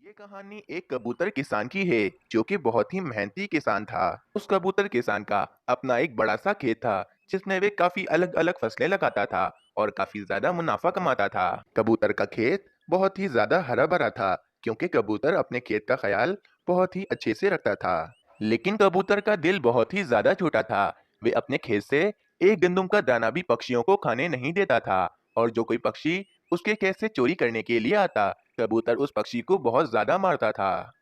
ये कहानी एक कबूतर किसान की है जो कि बहुत ही मेहनती किसान था। उस कबूतर किसान का अपना एक बड़ा सा खेत था जिसमें वे काफी अलग अलग फसलें लगाता था और काफी ज्यादा मुनाफा कमाता था। कबूतर का खेत बहुत ही ज्यादा हरा भरा था क्योंकि कबूतर अपने खेत का ख्याल बहुत ही अच्छे से रखता था। लेकिन कबूतर का दिल बहुत ही ज्यादा छोटा था। वे अपने खेत से एक गंदुम का दाना भी पक्षियों को खाने नहीं देता था और जो कोई पक्षी उसके खेत से चोरी करने के लिए आता, कबूतर उस पक्षी को बहुत ज्यादा मारता था।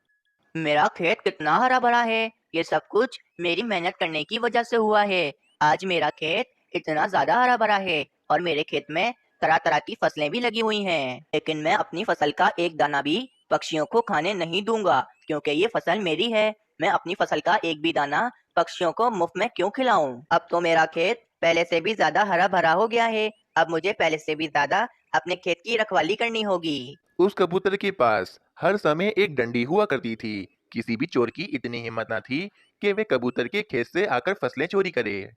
मेरा खेत कितना हरा भरा है। ये सब कुछ मेरी मेहनत करने की वजह से हुआ है। आज मेरा खेत इतना ज्यादा हरा भरा है और मेरे खेत में तरह तरह की फसलें भी लगी हुई हैं। लेकिन मैं अपनी फसल का एक दाना भी पक्षियों को खाने नहीं दूंगा, क्योंकि ये फसल मेरी है। मैं अपनी फसल का एक भी दाना पक्षियों को मुफ्त में क्यों खिलाऊं? अब तो मेरा खेत पहले से भी ज्यादा हरा भरा हो गया है। अब मुझे पहले से भी ज्यादा अपने खेत की रखवाली करनी होगी। उस कबूतर के पास हर समय एक डंडी हुआ करती थी। किसी भी चोर की इतनी हिम्मत न थी कि वे कबूतर के खेत से आकर फसलें चोरी करे।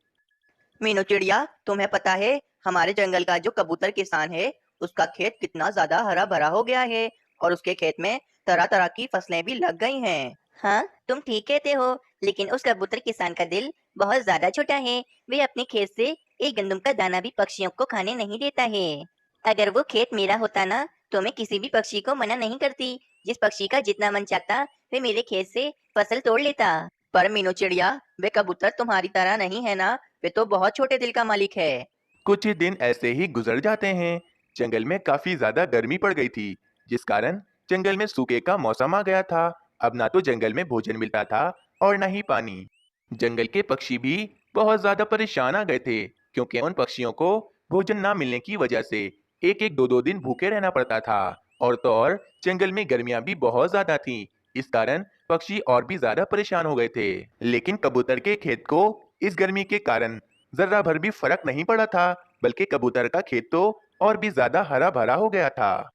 मीनू चिड़िया, तुम्हें पता है हमारे जंगल का जो कबूतर किसान है उसका खेत कितना ज्यादा हरा भरा हो गया है और उसके खेत में तरह तरह की फसलें भी लग गई हैं। हाँ, तुम ठीक कहते हो। लेकिन उस कबूतर किसान का दिल बहुत ज्यादा छोटा है। वे अपने खेत से एक गंदम का दाना भी पक्षियों को खाने नहीं देता है। अगर वो खेत मेरा होता ना, तो मैं किसी भी पक्षी को मना नहीं करती। जिस पक्षी का जितना मन चाहता वे मेरे खेत से फसल तोड़ लेता। पर मीनू चिड़िया, वे कबूतर तुम्हारी तरह नहीं है ना। वे तो बहुत छोटे दिल का मालिक है। कुछ ही दिन ऐसे ही गुजर जाते हैं। जंगल में काफी ज्यादा गर्मी पड़ गई थी, जिस कारण जंगल में सूखे का मौसम आ गया था। अब ना तो जंगल में भोजन मिलता था और ना ही पानी। जंगल के पक्षी भी बहुत ज्यादा परेशान आ गए थे क्योंकि उन पक्षियों को भोजन ना मिलने की वजह से एक एक दो दो दिन भूखे रहना पड़ता था। और तो और जंगल में गर्मियां भी बहुत ज्यादा थीं। इस कारण पक्षी और भी ज्यादा परेशान हो गए थे। लेकिन कबूतर के खेत को इस गर्मी के कारण जर्रा भर भी फर्क नहीं पड़ा था, बल्कि कबूतर का खेत तो और भी ज्यादा हरा भरा हो गया था।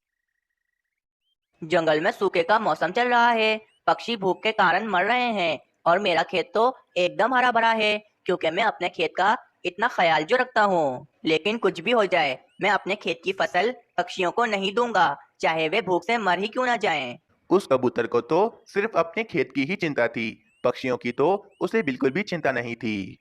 जंगल में सूखे का मौसम चल रहा है। पक्षी भूख के कारण मर रहे हैं और मेरा खेत तो एकदम हरा भरा है, क्योंकि मैं अपने खेत का इतना ख्याल जो रखता हूँ। लेकिन कुछ भी हो जाए, मैं अपने खेत की फसल पक्षियों को नहीं दूंगा, चाहे वे भूख से मर ही क्यों ना जाएं। उस कबूतर को तो सिर्फ अपने खेत की ही चिंता थी, पक्षियों की तो उसे बिल्कुल भी चिंता नहीं थी।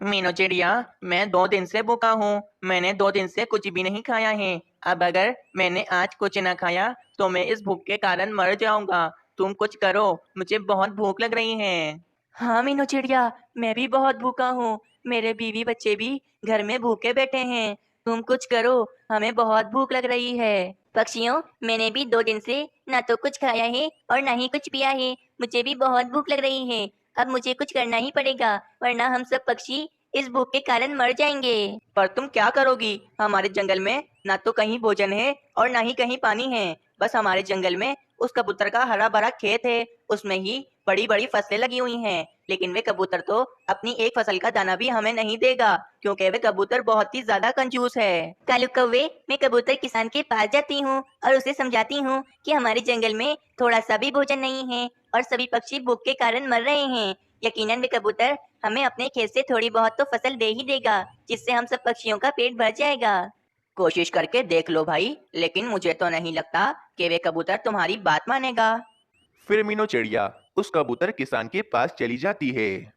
मीनू चिड़िया, मैं 2 दिन से भूखा हूँ। मैंने 2 दिन से कुछ भी नहीं खाया है। अब अगर मैंने आज कुछ न खाया तो मैं इस भूख के कारण मर जाऊंगा। तुम कुछ करो, मुझे बहुत भूख लग रही है। हाँ मीनू चिड़िया, मैं भी बहुत भूखा हूँ। मेरे बीवी बच्चे भी घर में भूखे बैठे हैं। तुम कुछ करो, हमें बहुत भूख लग रही है। पक्षियों, मैंने भी 2 दिन से ना तो कुछ खाया है और ना ही कुछ पिया है। मुझे भी बहुत भूख लग रही है। अब मुझे कुछ करना ही पड़ेगा, वरना हम सब पक्षी इस भूख के कारण मर जाएंगे। पर तुम क्या करोगी? हमारे जंगल में ना तो कहीं भोजन है और ना ही कहीं पानी है। बस हमारे जंगल में उस कबूतर का हरा भरा खेत है, उसमें ही बड़ी बड़ी फसलें लगी हुई हैं। लेकिन वे कबूतर तो अपनी एक फसल का दाना भी हमें नहीं देगा, क्योंकि वे कबूतर बहुत ही ज्यादा कंजूस है। कालू कौवे, मैं कबूतर किसान के पास जाती हूँ और उसे समझाती हूँ कि हमारे जंगल में थोड़ा सा भी भोजन नहीं है और सभी पक्षी भूख के कारण मर रहे हैं। यकीनन वे कबूतर हमें अपने खेत से थोड़ी बहुत तो फसल दे ही देगा, जिससे हम सब पक्षियों का पेट भर जाएगा। कोशिश करके देख लो भाई, लेकिन मुझे तो नहीं लगता कि वे कबूतर तुम्हारी बात मानेगा। फिर मीनू चिड़िया उस कबूतर किसान के पास चली जाती है।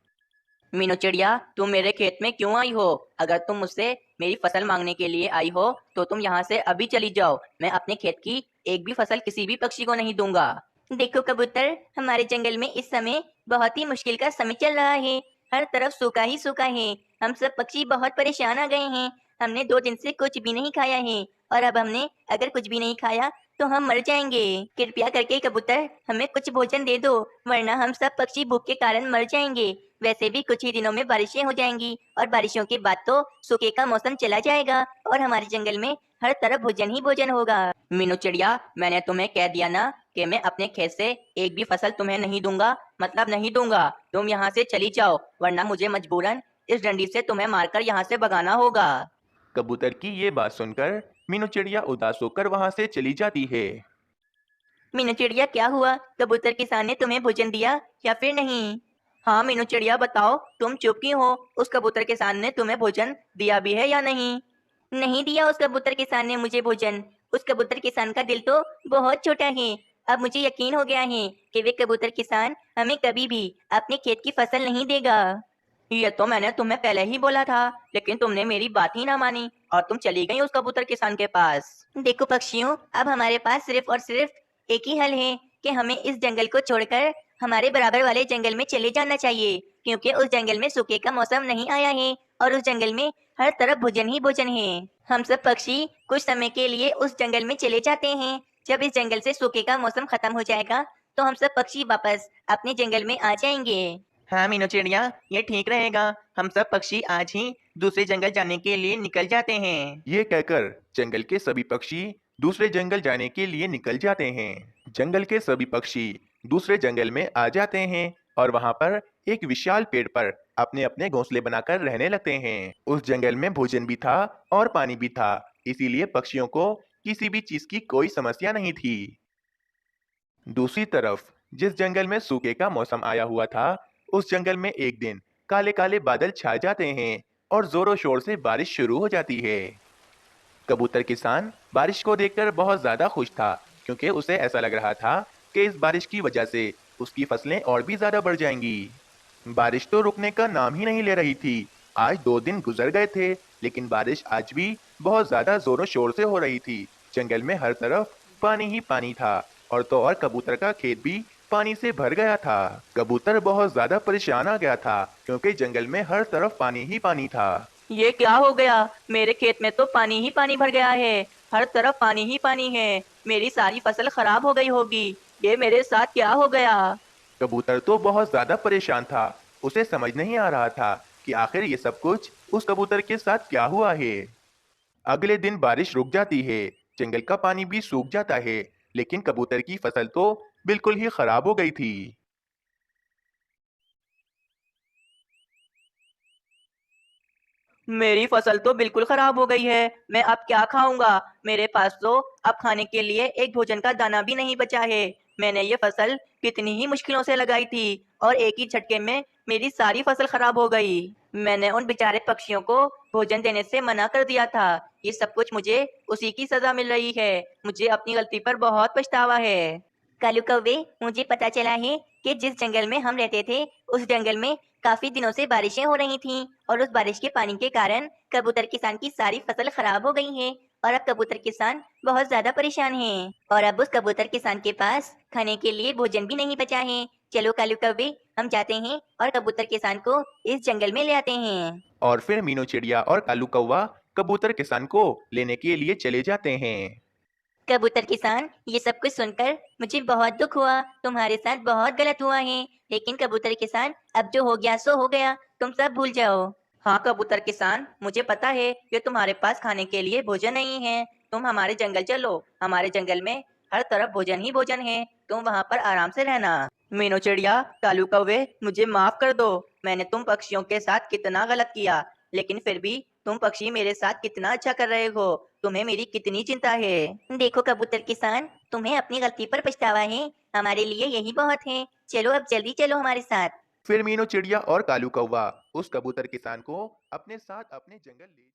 मीनू चिड़िया, तुम मेरे खेत में क्यों आई हो? अगर तुम मुझसे मेरी फसल मांगने के लिए आई हो तो तुम यहाँ से अभी चली जाओ। मैं अपने खेत की एक भी फसल किसी भी पक्षी को नहीं दूंगा। देखो कबूतर, हमारे जंगल में इस समय बहुत ही मुश्किल का समय चल रहा है। हर तरफ सूखा ही सूखा है। हम सब पक्षी बहुत परेशान आ गए हैं। हमने 2 दिन से कुछ भी नहीं खाया है और अब हमने अगर कुछ भी नहीं खाया तो हम मर जाएंगे। कृपया करके कबूतर, हमें कुछ भोजन दे दो, वरना हम सब पक्षी भूख के कारण मर जाएंगे। वैसे भी कुछ ही दिनों में बारिशें हो जाएंगी और बारिशों के बाद तो सूखे का मौसम चला जाएगा और हमारे जंगल में हर तरफ भोजन ही भोजन होगा। मीनू चिड़िया, मैंने तुम्हें कह दिया ना कि मैं अपने खेत से एक भी फसल तुम्हें नहीं दूंगा, मतलब नहीं दूंगा। तुम यहाँ से चली जाओ, वरना मुझे मजबूरन इस डंडी से तुम्हें मारकर यहाँ से भगाना होगा। कबूतर की ये बात सुनकर मीनू चिड़िया उदास होकर वहां से चली जाती है। मीनू चिड़िया, क्या हुआ? कबूतर किसान ने तुम्हें भोजन दिया या फिर नहीं? हाँ मीनू चिड़िया, बताओ, तुम चुप क्यों हो? उस कबूतर किसान ने तुम्हें भोजन दिया भी है या नहीं? नहीं दिया उस कबूतर किसान ने मुझे भोजन। उस कबूतर किसान का दिल तो बहुत छोटा है। अब मुझे यकीन हो गया है कि वे कबूतर किसान हमें कभी भी अपने खेत की फसल नहीं देगा। ये तो मैंने तुम्हें पहले ही बोला था, लेकिन तुमने मेरी बात ही ना मानी और तुम चली गई उस कबूतर किसान के पास। देखो पक्षियों, अब हमारे पास सिर्फ और सिर्फ एक ही हल है कि हमें इस जंगल को छोड़कर हमारे बराबर वाले जंगल में चले जाना चाहिए, क्योंकि उस जंगल में सूखे का मौसम नहीं आया है और उस जंगल में हर तरफ भोजन ही भोजन है। हम सब पक्षी कुछ समय के लिए उस जंगल में चले जाते हैं। जब इस जंगल से सूखे का मौसम खत्म हो जाएगा तो हम सब पक्षी वापस अपने जंगल में आ जाएंगे। हाँ मीनू चिड़िया, ये ठीक रहेगा। हम सब पक्षी आज ही दूसरे जंगल जाने के लिए निकल जाते हैं। ये कहकर जंगल के सभी पक्षी दूसरे जंगल जाने के लिए निकल जाते हैं। जंगल के सभी पक्षी दूसरे जंगल में आ जाते हैं और वहां पर एक विशाल पेड़ पर अपने अपने घोंसले बनाकर रहने लगते हैं। उस जंगल में भोजन भी था और पानी भी था, इसीलिए पक्षियों को किसी भी चीज की कोई समस्या नहीं थी। दूसरी तरफ जिस जंगल में सूखे का मौसम आया हुआ था, उस जंगल में एक दिन काले काले बादल छा जाते हैं और जोरों शोर से बारिश शुरू हो जाती है। कबूतर किसान बारिश को देखकर बहुत ज्यादा खुश था, क्योंकि उसे ऐसा लग रहा था कि इस बारिश की वजह से उसकी फसलें और भी ज्यादा बढ़ जाएंगी। बारिश तो रुकने का नाम ही नहीं ले रही थी। आज 2 दिन गुजर गए थे, लेकिन बारिश आज भी बहुत ज्यादा जोरों शोर से हो रही थी। जंगल में हर तरफ पानी ही पानी था, और तो और कबूतर का खेत भी पानी से भर गया था। कबूतर बहुत ज्यादा परेशान आ गया था, क्योंकि जंगल में हर तरफ पानी ही पानी था। ये क्या हो गया? मेरे खेत में तो पानी ही पानी भर गया है। हर तरफ पानी ही पानी है। मेरी सारी फसल खराब हो गई होगी। ये मेरे साथ क्या हो गया? कबूतर तो बहुत ज्यादा परेशान था। उसे समझ नहीं आ रहा था कि आखिर ये सब कुछ उस कबूतर के साथ क्या हुआ है। अगले दिन बारिश रुक जाती है, जंगल का पानी भी सूख जाता है, लेकिन कबूतर की फसल तो बिल्कुल ही खराब हो गई थी। मेरी फसल तो बिल्कुल खराब हो गई है। मैं अब क्या खाऊंगा? मेरे पास तो अब खाने के लिए एक भोजन का दाना भी नहीं बचा है। मैंने ये फसल कितनी ही मुश्किलों से लगाई थी और एक ही झटके में मेरी सारी फसल खराब हो गई। मैंने उन बेचारे पक्षियों को भोजन देने से मना कर दिया था। ये सब कुछ मुझे उसी की सजा मिल रही है। मुझे अपनी गलती पर बहुत पछतावा है। कालू कौवे, मुझे पता चला है कि जिस जंगल में हम रहते थे उस जंगल में काफी दिनों से बारिशें हो रही थीं और उस बारिश के पानी के कारण कबूतर किसान की सारी फसल खराब हो गई है और अब कबूतर किसान बहुत ज्यादा परेशान है और अब उस कबूतर किसान के पास खाने के लिए भोजन भी नहीं बचा है। चलो कालू कौवे, हम जाते हैं और कबूतर किसान को इस जंगल में ले आते हैं। और फिर मीनू चिड़िया और कालू कौवा कबूतर किसान को लेने के लिए चले जाते हैं। कबूतर किसान, ये सब कुछ सुनकर मुझे बहुत दुख हुआ। तुम्हारे साथ बहुत गलत हुआ है, लेकिन कबूतर किसान अब जो हो गया सो हो गया, तुम सब भूल जाओ। हाँ कबूतर किसान, मुझे पता है कि तुम्हारे पास खाने के लिए भोजन नहीं है। तुम हमारे जंगल चलो। हमारे जंगल में हर तरफ भोजन ही भोजन है। तुम वहाँ पर आराम से रहना। मीनू चिड़िया, कालू कौवे, मुझे माफ कर दो। मैंने तुम पक्षियों के साथ कितना गलत किया, लेकिन फिर भी तुम पक्षी मेरे साथ कितना अच्छा कर रहे हो। तुम्हें मेरी कितनी चिंता है। देखो कबूतर किसान, तुम्हें अपनी गलती पर पछतावा है, हमारे लिए यही बहुत है। चलो अब जल्दी चलो हमारे साथ। फिर मीनू चिड़िया और कालू कौवा उस कबूतर किसान को अपने साथ अपने जंगल ले